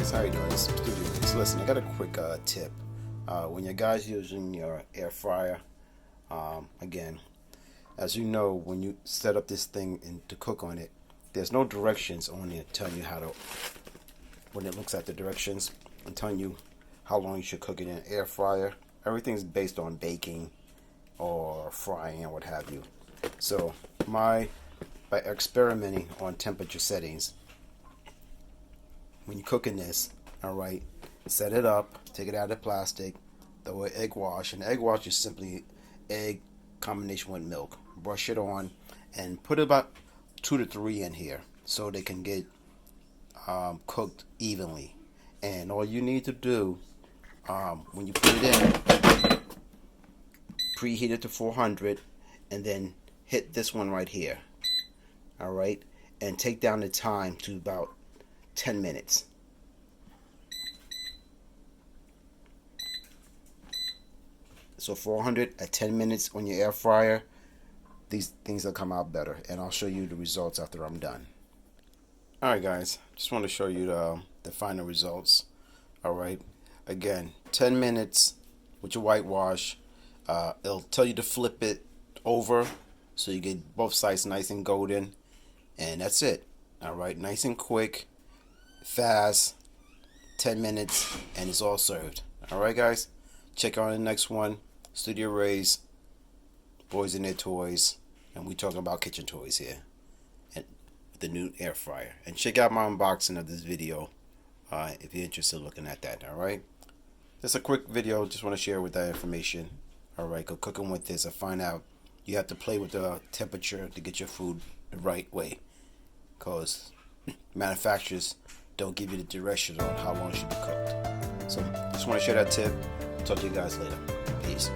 guys, how you doing? This is Studio Race. Listen, I got a quick tip. When you guys using your air fryer, again, as you know, when you set up this thing to cook on it, there's no directions on it telling you how to. When it looks at the directions and telling you how long you should cook it in an air fryer, everything's based on baking or frying and what have you. So by experimenting on temperature settings, when you're cooking this, alright, set it up, take it out of the plastic, throw an egg wash, and egg wash is simply egg combination with milk. Brush it on and put about 2 to 3 in here so they can get cooked evenly. And all you need to do when you put it in, preheat it to 400 and then hit this one right here, alright, and take down the time to about 10 minutes. So 400 at 10 minutes on your air fryer, these things will come out better, and I'll show you the results after I'm done. Alright guys, just want to show you the final results. Alright, again, 10 minutes with your whitewash. It'll tell you to flip it over so you get both sides nice and golden, and that's it. Alright, nice and quick, fast, 10 minutes, and it's all served. Alright guys, check out the next one. Studio Rays, boys and their toys, and we talking about kitchen toys here, and the new air fryer. And check out my unboxing of this video if you're interested in looking at that. Alright, just a quick video, just want to share with that information. Alright, go cooking with this. I find out you have to play with the temperature to get your food the right way, because manufacturers don't give you the directions on how long it should be cooked. So just want to share that tip. Talk to you guys later. Peace.